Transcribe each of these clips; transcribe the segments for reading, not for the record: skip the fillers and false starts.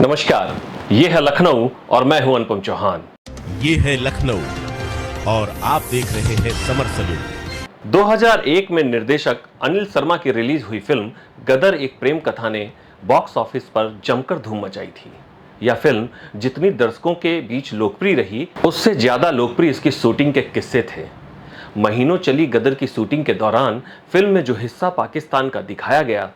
नमस्कार, ये है लखनऊ और मैं हूं अनुपम चौहान। ये है लखनऊ और आप देख रहे हैं समर सलून। 2001 में निर्देशक अनिल शर्मा की रिलीज हुई फिल्म गदर एक प्रेम कथा ने बॉक्स ऑफिस पर जमकर धूम मचाई थी। यह फिल्म जितनी दर्शकों के बीच लोकप्रिय रही, उससे ज्यादा लोकप्रिय इसकी शूटिंग के किस्से थे। महीनों चली गदर की शूटिंग के दौरान फिल्म में जो हिस्सा पाकिस्तान का दिखाया गया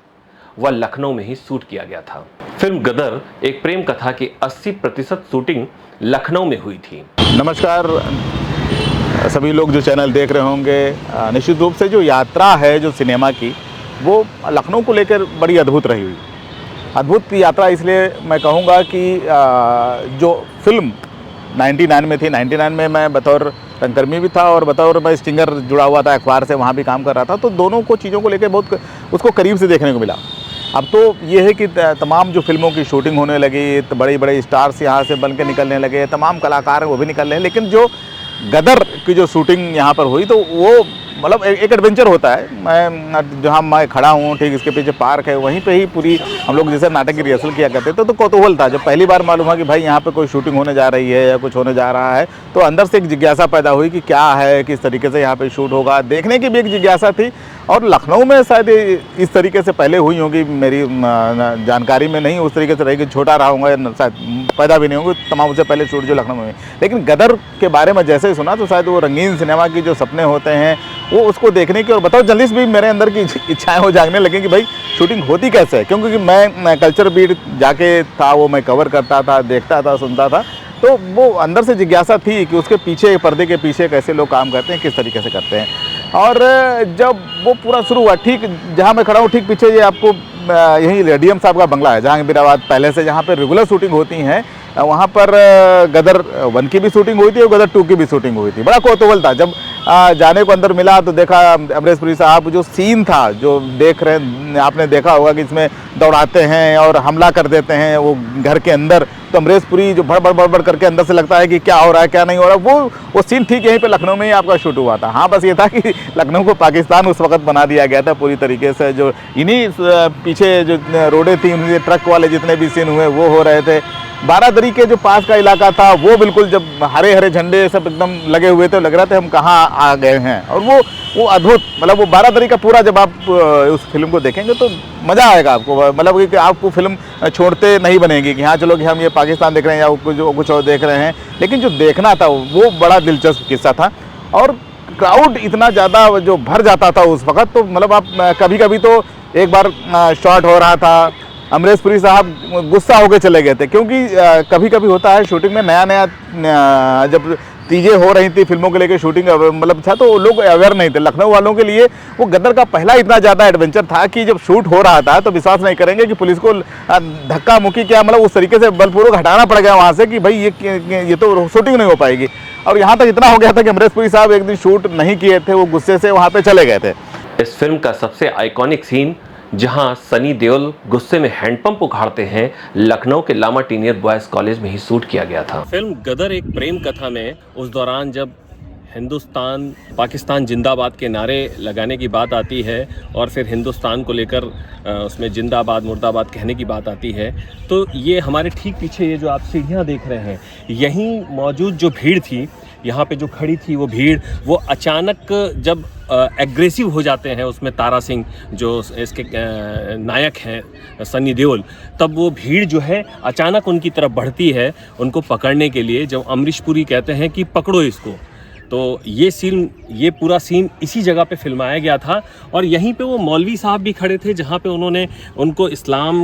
वह लखनऊ में ही शूट किया गया था। फिल्म गदर एक प्रेम कथा की 80% शूटिंग लखनऊ में हुई थी। नमस्कार सभी लोग जो चैनल देख रहे होंगे, निश्चित रूप से जो यात्रा है जो सिनेमा की, वो लखनऊ को लेकर बड़ी अद्भुत रही हुई। अद्भुत यात्रा इसलिए मैं कहूँगा कि जो फिल्म 99 में थी, 99 में मैं बतौर रंगकर्मी भी था और बतौर मैं स्टिंगर जुड़ा हुआ था अखबार से, वहाँ भी काम कर रहा था, तो दोनों को चीज़ों को लेकर बहुत उसको करीब से देखने को मिला। अब तो ये है कि तमाम जो फिल्मों की शूटिंग होने लगी, तो बड़े बड़े स्टार्स यहाँ से बन के निकलने लगे, तमाम कलाकार वो भी निकल रहे हैं, लेकिन जो गदर की जो शूटिंग यहाँ पर हुई तो वो मतलब एक एडवेंचर होता है। मैं जहाँ मैं खड़ा हूँ ठीक इसके पीछे पार्क है, वहीं पे ही पूरी हम लोग जैसे नाटक की रिहर्सल किया करते थे, तो कौतूहल था। जब पहली बार मालूम हुआ कि भाई यहाँ पे कोई शूटिंग होने जा रही है या कुछ होने जा रहा है, तो अंदर से एक जिज्ञासा पैदा हुई कि क्या है, किस तरीके से यहाँ पे शूट होगा, देखने की भी एक जिज्ञासा थी। और लखनऊ में शायद इस तरीके से पहले हुई होगी, मेरी जानकारी में नहीं उस तरीके से रहेगी, छोटा रहा हूँगा शायद, पैदा भी नहीं होंगे तमाम उससे पहले शूट जो लखनऊ में। लेकिन गदर के बारे में जैसे ही सुना तो शायद वो रंगीन सिनेमा की जो सपने होते हैं वो उसको देखने की, और बताओ जल्दी से भी मेरे अंदर की इच्छाएं हो जागने लगी कि भाई शूटिंग होती कैसे है। क्योंकि मैं कल्चर बीट जाके था, वो मैं कवर करता था, देखता था, सुनता था, तो वो अंदर से जिज्ञासा थी कि उसके पीछे, पर्दे के पीछे कैसे लोग काम करते हैं, किस तरीके से करते हैं। और जब वो पूरा शुरू हुआ, ठीक जहाँ मैं खड़ा हूँ ठीक पीछे ये आपको यही डीएम साहब का बंगला है, जहांगीराबाद पहले से, जहाँ पर रेगुलर शूटिंग होती हैं, वहाँ पर गदर 1 की भी शूटिंग हुई थी और गदर 2 की भी शूटिंग हुई थी। बड़ा कौतूहल था। जब जाने को अंदर मिला तो देखा अमरीश पुरी साहब, जो सीन था जो देख रहे हैं, आपने देखा होगा कि इसमें दौड़ाते हैं और हमला कर देते हैं वो घर के अंदर, तो अमरीश पुरी जो बड़बड़ करके अंदर से लगता है कि क्या हो रहा है क्या नहीं हो रहा, वो सीन ठीक यहीं पे लखनऊ में ही आपका शूट हुआ था। हाँ, बस ये था कि लखनऊ को पाकिस्तान उस वक्त बना दिया गया था पूरी तरीके से। जो इन्हीं पीछे जो रोडें थी, उनके ट्रक वाले जितने भी सीन हुए वो हो रहे थे। बारादरी के जो पास का इलाका था वो बिल्कुल, जब हरे हरे झंडे सब एकदम लगे हुए थे, लग रहा था हम कहाँ आ गए हैं। और वो अद्भुत, मतलब वो बारादरी का पूरा, जब आप उस फिल्म को देखेंगे तो मज़ा आएगा आपको, मतलब कि आपको फिल्म छोड़ते नहीं बनेगी कि हाँ चलो कि हम ये पाकिस्तान देख रहे हैं या कुछ और देख रहे हैं। लेकिन जो देखना था वो बड़ा दिलचस्प किस्सा था। और क्राउड इतना ज़्यादा जो भर जाता था उस वक्त, तो मतलब आप कभी कभी तो एक बार शॉट हो रहा था, अमरीश पुरी साहब गुस्सा होकर चले गए थे, क्योंकि कभी कभी होता है शूटिंग में नया जब चीज़ें हो रही थी फिल्मों के लेकर, शूटिंग मतलब था, तो लोग अवेयर नहीं थे। लखनऊ वालों के लिए वो गदर का पहला इतना ज़्यादा एडवेंचर था कि जब शूट हो रहा था तो विश्वास नहीं करेंगे कि पुलिस को धक्का मुक्की क्या, मतलब उस तरीके से बलपूर्वक हटाना पड़ गया वहाँ से कि भाई ये तो शूटिंग नहीं हो पाएगी। और यहाँ तक इतना हो गया था कि अमरीश पुरी साहब एक दिन शूट नहीं किए थे, वो गुस्से से वहाँ पर चले गए थे। इस फिल्म का सबसे आइकॉनिक सीन जहां सनी देओल गुस्से में हैंडपंप उखाड़ते हैं, लखनऊ के लामा टीनियर बॉयज कॉलेज में ही शूट किया गया था। फिल्म गदर एक प्रेम कथा में उस दौरान जब हिंदुस्तान पाकिस्तान जिंदाबाद के नारे लगाने की बात आती है और फिर हिंदुस्तान को लेकर उसमें जिंदाबाद मुर्दाबाद कहने की बात आती है, तो ये हमारे ठीक पीछे ये जो आप सीढ़ियाँ देख रहे हैं, यहीं मौजूद जो भीड़ थी, यहाँ पे जो खड़ी थी वो भीड़, वो अचानक जब एग्रेसिव हो जाते हैं, उसमें तारा सिंह जो इसके नायक हैं सनी देओल, तब वो भीड़ जो है अचानक उनकी तरफ बढ़ती है उनको पकड़ने के लिए। जब अमरीश पुरी कहते हैं कि पकड़ो इसको, तो ये पूरा सीन इसी जगह पे फिल्माया गया था। और यहीं पे वो मौलवी साहब भी खड़े थे जहाँ पे उन्होंने उनको इस्लाम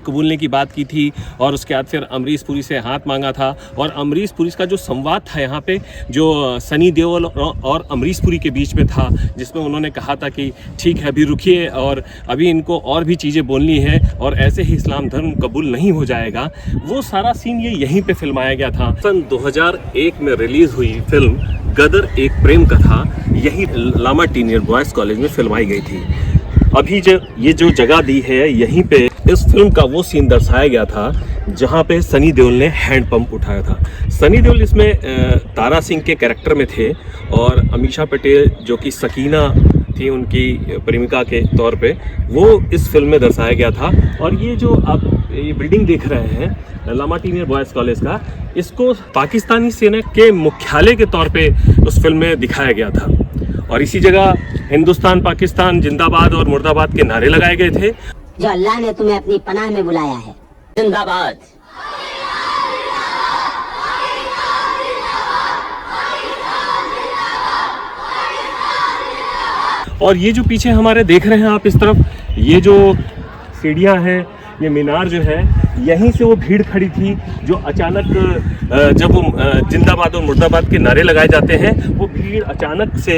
कबूलने की बात की थी, और उसके बाद फिर अमरीश पुरी से हाथ मांगा था। और अमरीश पुरी का जो संवाद था यहाँ पे, जो सनी देओल और अमरीश पुरी के बीच में था, जिसमें उन्होंने कहा था कि ठीक है अभी रुकिए और अभी इनको और भी चीज़ें बोलनी है और ऐसे ही इस्लाम धर्म कबूल नहीं हो जाएगा, वो सारा सीन यहीं पर फिल्माया गया था। सन 2001 में रिलीज़ हुई फिल्म गदर एक प्रेम कथा यही लामा टीनियर बॉयज कॉलेज में फिल्माई गई थी। अभी ये जो जगह दी है, यहीं पे इस फिल्म का वो सीन दर्शाया गया था जहाँ पे सनी देओल ने हैंडपंप उठाया था। सनी देओल इसमें तारा सिंह के कैरेक्टर में थे और अमीषा पटेल जो कि सकीना थी उनकी प्रेमिका के तौर पे, वो इस फिल्म में दर्शाया गया था। और ये जो आप ये बिल्डिंग देख रहे हैं लामाटीनियर बॉयज कॉलेज का, इसको पाकिस्तानी सेना के मुख्यालय के तौर पे उस फिल्म में दिखाया गया था और इसी जगह हिंदुस्तान पाकिस्तान जिंदाबाद और मुर्दाबाद के नारे लगाए गए थे। जो अल्लाह ने तुम्हें अपनी पनाह में बुलाया है, जिंदाबाद। और ये जो पीछे हमारे देख रहे हैं आप इस तरफ, ये जो सीढ़ियां हैं, ये मीनार जो है, यहीं से वो भीड़ खड़ी थी जो अचानक जब वो जिंदाबाद और मुर्दाबाद के नारे लगाए जाते हैं, वो भीड़ अचानक से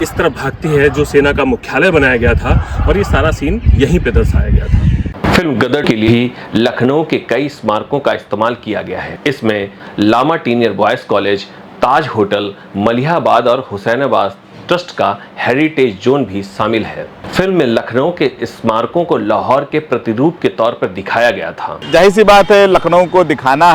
इस तरफ भागती है जो सेना का मुख्यालय बनाया गया था और ये सारा सीन यहीं पे दर्शाया गया था। फिल्म गदर के लिए ही लखनऊ के कई स्मारकों का इस्तेमाल किया गया है। इसमें लामाटीनियर बॉयज कॉलेज, ताज होटल, मलिहाबाद और हुसैनाबाद ट्रस्ट का हेरिटेज जोन भी शामिल है। फिल्म में लखनऊ के स्मारकों को लाहौर के प्रतिरूप के तौर पर दिखाया गया था। जाहिर सी बात है, लखनऊ को दिखाना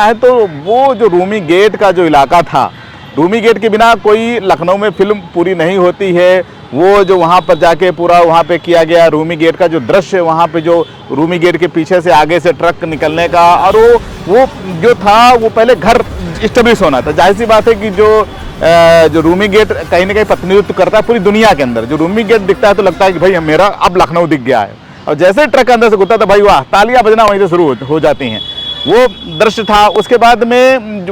है तो वो जो रूमी गेट का जो इलाका था, रूमी गेट के बिना कोई लखनऊ में फिल्म पूरी नहीं होती है। वो जो वहाँ पर जाके पूरा वहाँ पे किया गया रूमी गेट का जो दृश्य, वहाँ पे जो रूमी गेट के पीछे से आगे से ट्रक निकलने का, और वो जो था वो पहले घर इस्टेब्लिश होना था। जाहिर सी बात है कि जो रूमी गेट कहीं ना कहीं प्रतिनिधित्व करता है पूरी दुनिया के अंदर। जो रूमी गेट दिखता है तो लगता है कि भाई मेरा अब लखनऊ दिख गया है, और जैसे ट्रक अंदर से घुसता था भाई वाह, तालियां बजना वहीं से शुरू हो जाती हैं। वो दृश्य था। उसके बाद में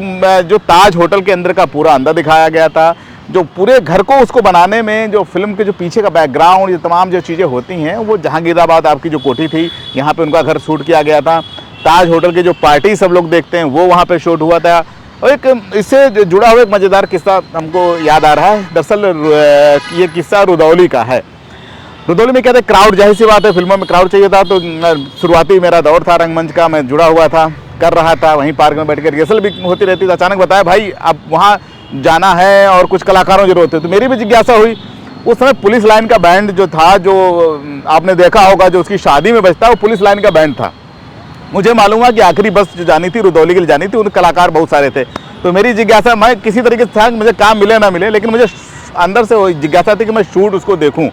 जो ताज होटल के अंदर का पूरा अंदर दिखाया गया था, जो पूरे घर को उसको बनाने में जो फिल्म के जो पीछे का बैकग्राउंड, ये तमाम जो चीज़ें होती हैं, वो जहांगीराबाद आपकी जो कोठी थी, यहाँ पे उनका घर शूट किया गया था। ताज होटल के जो पार्टी सब लोग देखते हैं वो वहाँ पे शूट हुआ था। और एक इससे जुड़ा हुआ एक मज़ेदार किस्सा हमको याद आ रहा है। दरअसल ये किस्सा रुदौली का है। रुदौली में क्या था, क्राउड, जाहिर सी बात है फिल्मों में क्राउड चाहिए था, तो शुरुआती मेरा दौर था रंगमंच का, मैं जुड़ा हुआ था, कर रहा था, वहीं पार्क में बैठ कर रिहर्सल भी होती रहती थी। अचानक बताया भाई अब वहाँ जाना है और कुछ कलाकारों की जरूरत है। तो मेरी भी जिज्ञासा हुई। उस समय पुलिस लाइन का बैंड जो था, जो आपने देखा होगा जो उसकी शादी में बजता है, वो पुलिस लाइन का बैंड था। मुझे मालूम हुआ कि आखिरी बस जो जानी थी रुदौली के लिए जानी थी, उन कलाकार बहुत सारे थे। तो मेरी जिज्ञासा, मैं किसी तरीके से था मुझे काम मिले ना मिले, लेकिन मुझे अंदर से जिज्ञासा थी कि मैं शूट उसको देखूं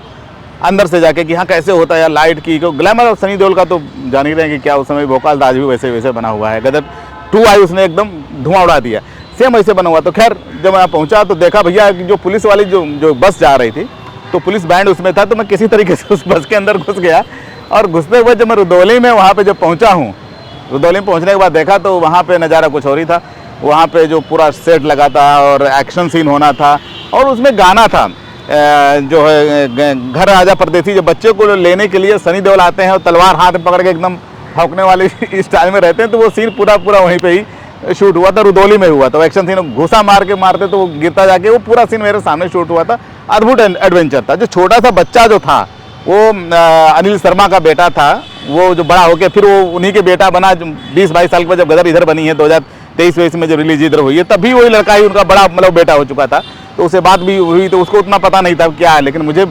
अंदर से जाके कि हाँ कैसे होता है यार, लाइट की ग्लैमर। और सनी देओल का तो जान ही रहे हैं कि क्या उस समय भोकाल दाज भी वैसे बना हुआ है। गदर 2 आई उसने एकदम धुआं उड़ा दिया, सेम ऐसे बना हुआ। तो खैर जब मैं पहुंचा तो देखा भैया जो पुलिस वाली जो बस जा रही थी, तो पुलिस बैंड उसमें था। तो मैं किसी तरीके से उस बस के अंदर घुस गया, और घुसते हुए जब मैं रुदौली में वहाँ पे जब पहुँचा हूँ, रुदौली में पहुँचने के बाद देखा तो वहाँ पे नज़ारा कुछ और ही था। वहाँ पे जो पूरा सेट लगा था और एक्शन सीन होना था, और उसमें गाना था जो है घर राजा परदेसी, जो बच्चे को लेने के लिए सनी देओल आते हैं और तलवार हाथ में पकड़ के एकदम भौंकने वाली स्टाइल में रहते हैं। तो वो सीन पूरा वहीं पे ही शूट हुआ था, रुदौली में हुआ था। एक्शन सीन घुसा मार के मारते तो वो गिरता जाके, वो पूरा सीन मेरे सामने शूट हुआ था। अद्भुत एडवेंचर था। जो छोटा सा बच्चा जो था वो अनिल शर्मा का बेटा था, वो जो बड़ा होकर फिर वो उन्हीं के बेटा बना 20-22 साल के बाद जब गदर इधर बनी है 2023 में जो रिलीज इधर हुई है, तभी वही लड़का ही उनका बड़ा मतलब बेटा हो चुका था। तो उससे बात भी हुई तो उसको उतना पता नहीं था क्या है, लेकिन मुझे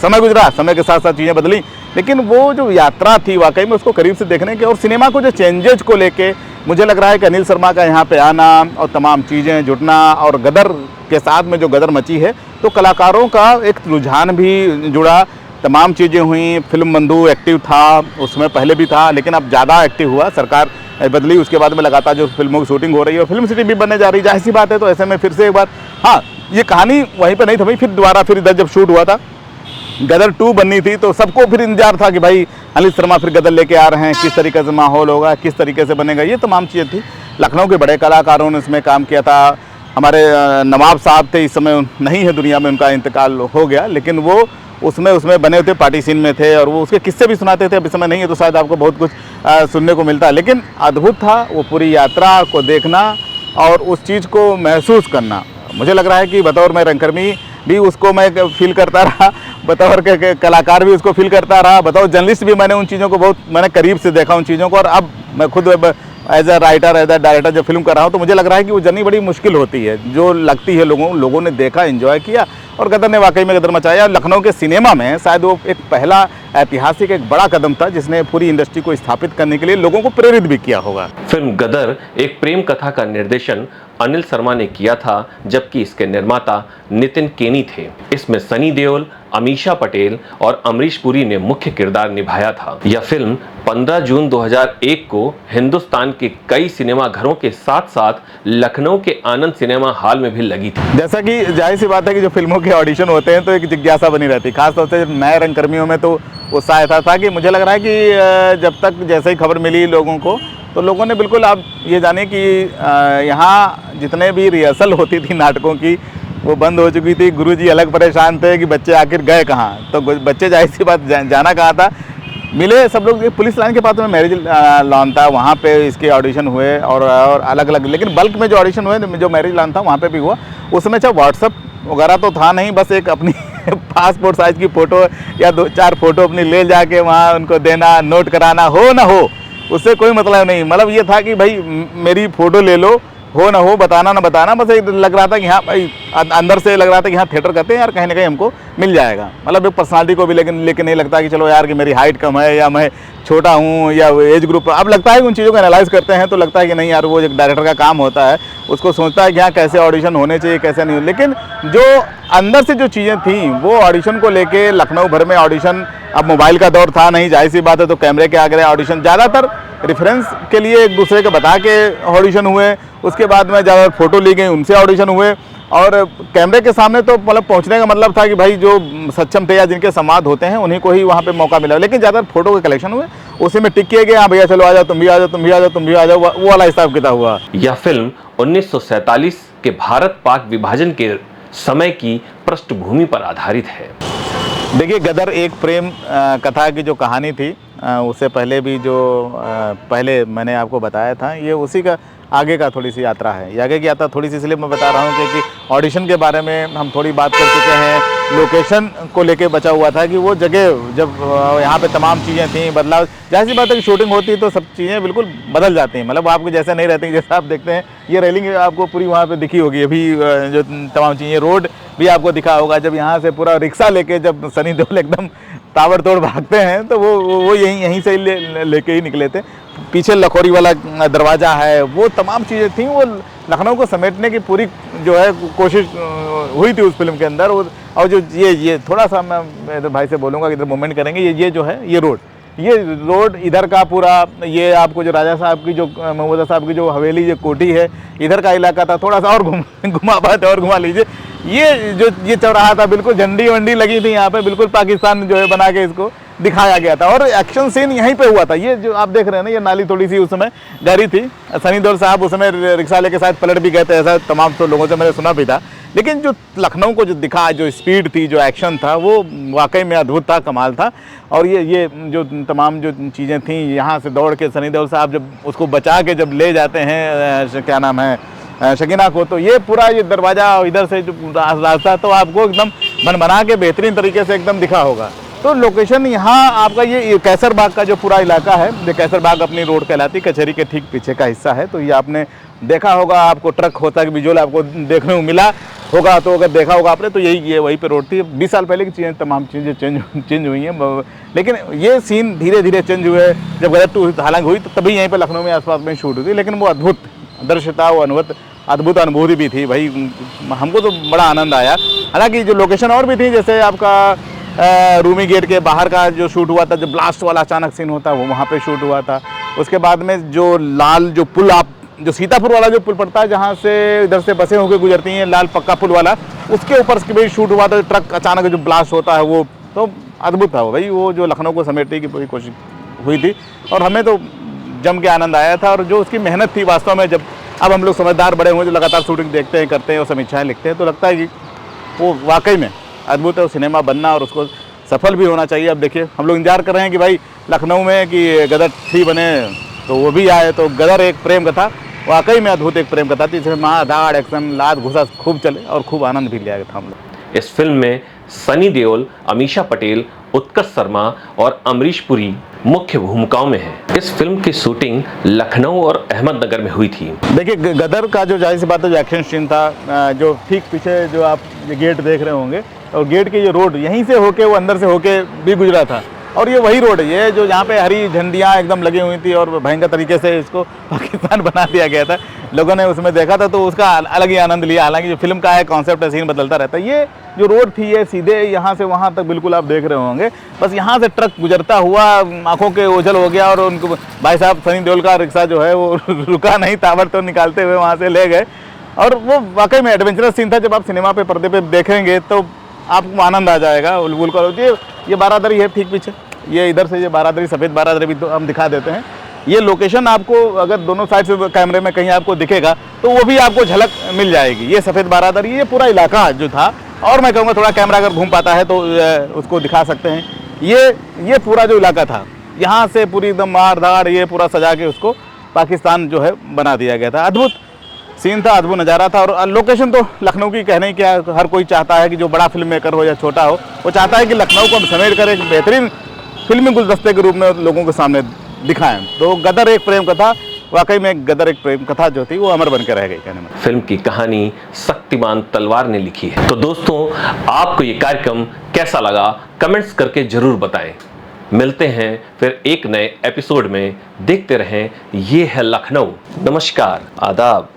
समय गुजरा, समय के साथ साथ चीज़ें बदली। लेकिन वो जो यात्रा थी वाकई में उसको करीब से देखने के, और सिनेमा को जो चेंजेज को लेके मुझे लग रहा है कि अनिल शर्मा का यहाँ पे आना और तमाम चीज़ें जुटना, और गदर के साथ में जो गदर मची है, तो कलाकारों का एक रुझान भी जुड़ा, तमाम चीज़ें हुई। फिल्म बंधु एक्टिव था उसमें, पहले भी था, लेकिन अब ज़्यादा एक्टिव हुआ, सरकार बदली, उसके बाद में लगातार जो फिल्मों की शूटिंग हो रही है और फिल्म सिटी भी बनने जा रही है, जाहिर सी बात है। तो ऐसे में फिर से एक बार, हाँ ये कहानी वहीं पे नहीं थी भाई, फिर दोबारा फिर इधर जब शूट हुआ था, गदर 2 बननी थी, तो सबको फिर इंतजार था कि भाई अनिल शर्मा फिर गदर लेके आ रहे हैं, किस तरीके से माहौल होगा, किस तरीके से बनेगा, ये तमाम चीज़ें थी। लखनऊ के बड़े कलाकारों ने इसमें काम किया था। हमारे नवाब साहब थे, इस समय नहीं है दुनिया में, उनका इंतकाल हो गया, लेकिन वो उसमें बने थे, पार्टी सीन में थे, और वो उसके किस्से भी सुनाते थे। अब इस समय नहीं है तो शायद आपको बहुत कुछ सुनने को मिलता है, लेकिन अद्भुत था वो पूरी यात्रा को देखना और उस चीज़ को महसूस करना। मुझे लग रहा है कि बतौर मैं रंगकर्मी भी उसको मैं फील करता रहा, बतौर के कलाकार भी उसको फील करता रहा, बतौर जर्नलिस्ट भी मैंने उन चीज़ों को बहुत मैंने करीब से देखा उन चीज़ों को। और अब मैं खुद as a writer, as a director जब फिल्म कर रहा हूँ, तो मुझे लग रहा है कि वो जर्नी बड़ी मुश्किल होती है, जो लगती है लोगों ने देखा, एंजॉय किया, और गदर ने वाकई में गदर मचाया। लखनऊ के सिनेमा में शायद वो एक पहला ऐतिहासिक एक बड़ा कदम था, जिसने पूरी इंडस्ट्री को स्थापित करने के लिए लोगों को प्रेरित भी किया होगा। फिल्म गदर एक प्रेम कथा का निर्देशन अनिल शर्मा ने किया था, जबकि इसके निर्माता नितिन केनी थे। इसमें सनी देओल, अमीषा पटेल और अमरीश पुरी ने मुख्य किरदार निभाया था। यह फिल्म 15 जून 2001 को हिंदुस्तान के कई सिनेमा घरों के साथ साथ लखनऊ के आनंद सिनेमा हॉल में भी लगी थी। जैसा कि जाहिर सी बात है कि जो फिल्मों के ऑडिशन होते हैं तो एक जिज्ञासा बनी रहती है, खासतौर से नए रंगकर्मियों में तो उत्साह ऐसा था कि मुझे लग रहा है कि जब तक जैसे ही खबर मिली लोगों को, तो लोगों ने बिल्कुल, आप ये जाने कि यहाँ जितने भी रिहर्सल होती थी नाटकों की वो बंद हो चुकी थी। गुरुजी अलग परेशान थे कि बच्चे आखिर गए कहाँ, तो बच्चे जाहिर सी बात जाना कहाँ था, मिले सब लोग पुलिस लाइन के पास में मैरिज लॉन था, वहाँ पे इसके ऑडिशन हुए और अलग अलग, लेकिन बल्क में जो ऑडिशन हुए जो मैरिज लॉन था वहाँ पे भी हुआ। उस समय चाहे व्हाट्सअप वगैरह तो था नहीं, बस एक अपनी पासपोर्ट साइज की फ़ोटो या 2-4 फ़ोटो अपनी ले जाके वहाँ उनको देना, नोट कराना, हो ना हो उससे कोई मतलब नहीं। मतलब ये था कि भाई मेरी फ़ोटो ले लो, हो ना हो, बताना ना बताना, बस एक लग रहा था कि हाँ भाई, अंदर से लग रहा था कि हाँ थिएटर करते हैं यार, कहीं ना कहीं हमको मिल जाएगा। मतलब एक पर्सनालिटी को भी लेकिन नहीं लगता कि चलो यार कि मेरी हाइट कम है या मैं छोटा हूँ या एज ग्रुप। अब लगता है कि उन चीज़ों को एनालाइज करते हैं तो लगता है कि नहीं यार, वो एक डायरेक्टर का काम होता है, उसको सोचता है कि हाँ कैसे ऑडिशन होने चाहिए कैसे नहीं। लेकिन जो अंदर से जो चीज़ें थी वो ऑडिशन को लेके लखनऊ भर में ऑडिशन, अब मोबाइल का दौर था नहीं, जाहिर सी बात है, तो कैमरे के आगे ऑडिशन ज़्यादातर रेफरेंस के लिए एक दूसरे को बता के ऑडिशन हुए। उसके बाद में ज़्यादा फ़ोटो ली गई, उनसे ऑडिशन हुए। और कैमरे के सामने तो मतलब पहुंचने का मतलब था कि भाई जो सक्षम थे या जिनके संवाद होते हैं उन्हीं को ही वहाँ पे मौका मिला। लेकिन ज़्यादातर फोटो के कलेक्शन हुए, उसी में टिक किए गए, हाँ भैया चलो आ जाओ, तुम भी आ जाओ, तुम भी आ जाओ, तुम भी आ जाओ, वो वाला हिसाब किताब हुआ। यह फिल्म 1947 के भारत पाक विभाजन के समय की पृष्ठभूमि पर आधारित है। देखिए, गदर एक प्रेम कथा की जो कहानी थी, उससे पहले भी जो पहले मैंने आपको बताया था, ये उसी का आगे का थोड़ी सी यात्रा है। ये आगे की यात्रा थोड़ी सी इसलिए मैं बता रहा हूँ क्योंकि ऑडिशन के बारे में हम थोड़ी बात कर चुके हैं, लोकेशन को लेके बचा हुआ था कि वो जगह जब यहाँ पे तमाम चीज़ें थी, बदलाव, जाहिर सी बात है कि शूटिंग होती है तो सब चीज़ें बिल्कुल बदल जाती हैं। मतलब आपको जैसे नहीं रहती, जैसे आप देखते हैं ये रेलिंग आपको पूरी वहाँ पर दिखी होगी, अभी जो तमाम चीज़ें, रोड भी आपको दिखा होगा। जब यहाँ से पूरा रिक्शा लेके जब सनी देओल एकदम ताबड़तोड़ भागते हैं तो वो यहीं से लेके ही निकले थे। पीछे लखोरी वाला दरवाज़ा है, वो तमाम चीज़ें थी, वो लखनऊ को समेटने की पूरी जो है कोशिश हुई थी उस फिल्म के अंदर। और जो ये थोड़ा सा मैं मेरे भाई से बोलूँगा कि इधर मूवमेंट करेंगे, ये जो है ये रोड इधर का पूरा, ये आपको जो राजा साहब की, जो महमूदा साहब की जो हवेली, जो कोठी है, इधर का इलाका था। थोड़ा सा और घुमा पाते और घुमा लीजिए, ये चौराहा था, बिल्कुल झंडी वंडी लगी थी यहाँ पे, बिल्कुल पाकिस्तान जो है बना के इसको दिखाया गया था। और एक्शन सीन यहीं पे हुआ था। ये जो आप देख रहे हैं ना, ये नाली थोड़ी सी उस समय गहरी थी। सनी देओल साहब उस समय रिक्शा लेके शायद पलट भी गए थे, ऐसा तमाम तो लोगों से मैंने सुना भी था। लेकिन जो लखनऊ को जो दिखा, जो स्पीड थी, जो एक्शन था, वो वाकई में अद्भुत था, कमाल था। और ये जो तमाम जो चीज़ें थी, यहाँ से दौड़ के सनी देओल साहब जब उसको बचा के जब ले जाते हैं, क्या नाम है, शकीना को, तो ये पूरा ये दरवाज़ा इधर से जो रास्ता तो आपको एकदम बना के बेहतरीन तरीके से एकदम दिखा होगा। तो लोकेशन यहाँ आपका ये कैसर बाग का जो पूरा इलाका है, ये कैसर बाग अपनी रोड कहलाती, कचहरी के ठीक पीछे का हिस्सा है। तो ये आपने देखा होगा, आपको ट्रक होता है विजुअल आपको देखने को मिला होगा, तो अगर देखा होगा आपने तो यही वहीं पे रोड थी। 20 साल पहले की चीज़ें, तमाम चीज़ें चेंज हुई हैं, लेकिन ये सीन धीरे धीरे चेंज हुए। जब गदर 2 हालांकि हुई तो तभी यहीं पर लखनऊ में आसपास में शूट हुई थी, लेकिन वो अद्भुत दृश्य था, वो अद्भुत अनुभूति भी थी भाई, हमको तो बड़ा आनंद आया। हालांकि जो लोकेशन और भी थी, जैसे आपका रूमी गेट के बाहर का जो शूट हुआ था, जो ब्लास्ट वाला अचानक सीन होता है, वो वहाँ पे शूट हुआ था। उसके बाद में जो लाल जो पुल, आप जो सीतापुर वाला जो पुल पड़ता है, जहाँ से इधर से बसें होकर गुजरती हैं, लाल पक्का पुल वाला, उसके ऊपर भी शूट हुआ था। ट्रक अचानक जो ब्लास्ट होता है, वो तो अद्भुत था वो भाई, वो जो लखनऊ को समेटने की पूरी कोशिश हुई थी और हमें तो जम के आनंद आया था। और जो उसकी मेहनत थी वास्तव में, जब अब हम लोग समझदार बड़े हुए, जो लगातार शूटिंग देखते हैं, करते हैं और समीक्षाएँ लिखते हैं, तो लगता है कि वो वाकई में अद्भुत है। सिनेमा बनना और उसको सफल भी होना चाहिए। अब देखिए, हम लोग इंतजार कर रहे हैं कि भाई लखनऊ में कि गदर 3 बने, तो वो भी आए। तो गदर एक प्रेम कथा, वाकई में अद्भुत एक प्रेम कथा थी, जिसमें धाड़ एक्शन लाद घुसा खूब चले और खूब आनंद भी लिया था हम लोग। इस फिल्म में सनी देओल, अमीषा पटेल, उत्कर्ष शर्मा और अमरीश पुरी मुख्य भूमिकाओं में हैं। इस फिल्म की शूटिंग लखनऊ और अहमदनगर में हुई थी। देखिए, गदर का जो जाहिर सी बात है जो एक्शन सीन था, जो ठीक पीछे जो आप ये गेट देख रहे होंगे, और गेट की जो रोड यहीं से होके वो अंदर से होके भी गुजरा था। और ये वही रोड है, ये जो यहाँ पे हरी झंडियाँ एकदम लगी हुई थी और भयंकर तरीके से इसको पाकिस्तान बना दिया गया था। लोगों ने उसमें देखा था तो उसका अलग ही आनंद लिया। हालांकि जो फिल्म का है कॉन्सेप्ट है, सीन बदलता रहता है। ये जो रोड थी ये सीधे यहाँ से वहाँ तक बिल्कुल आप देख रहे होंगे। बस यहाँ से ट्रक गुजरता हुआ आंखों के ओझल हो गया और उनको भाई साहब सनी देओल का रिक्शा जो है वो रुका नहीं, ताबड़तोड़ निकालते हुए वहाँ से ले गए। और वो वाकई में एडवेंचरस सीन था। जब आप सिनेमा पे पर्दे पे देखेंगे तो आपको आनंद आ जाएगा। उलबुल का ये बारादरी है ठीक पीछे, ये इधर से ये बारादरी, सफ़ेद बारादरी भी तो हम दिखा देते हैं। ये लोकेशन आपको अगर दोनों साइड से कैमरे में कहीं आपको दिखेगा तो वो भी आपको झलक मिल जाएगी। ये सफ़ेद बारादरी, ये पूरा इलाका जो था, और मैं कहूँगा थोड़ा कैमरा अगर घूम पाता है तो उसको दिखा सकते हैं। ये पूरा जो इलाका था, यहाँ से पूरी एकदम मार धाड़ ये पूरा सजा के उसको पाकिस्तान जो है बना दिया गया था। अद्भुत सीन था, अद्भुत नज़ारा था। और लोकेशन तो लखनऊ की कहने क्या, हर कोई चाहता है कि जो बड़ा फिल्म मेकर हो या छोटा हो, वो चाहता है कि लखनऊ को हम समेट कर एक बेहतरीन फिल्मी गुलदस्ते के रूप में लोगों के सामने दिखाएं। तो गदर एक प्रेम कथा, वाकई में गदर एक प्रेम कथा जो थी वो अमर बन के रह गई कहने में। फिल्म की कहानी शक्तिमान तलवार ने लिखी है। तो दोस्तों, आपको ये कार्यक्रम कैसा लगा कमेंट्स करके जरूर बताएं। मिलते हैं फिर एक नए एपिसोड में। देखते रहें ये है लखनऊ। नमस्कार, आदाब।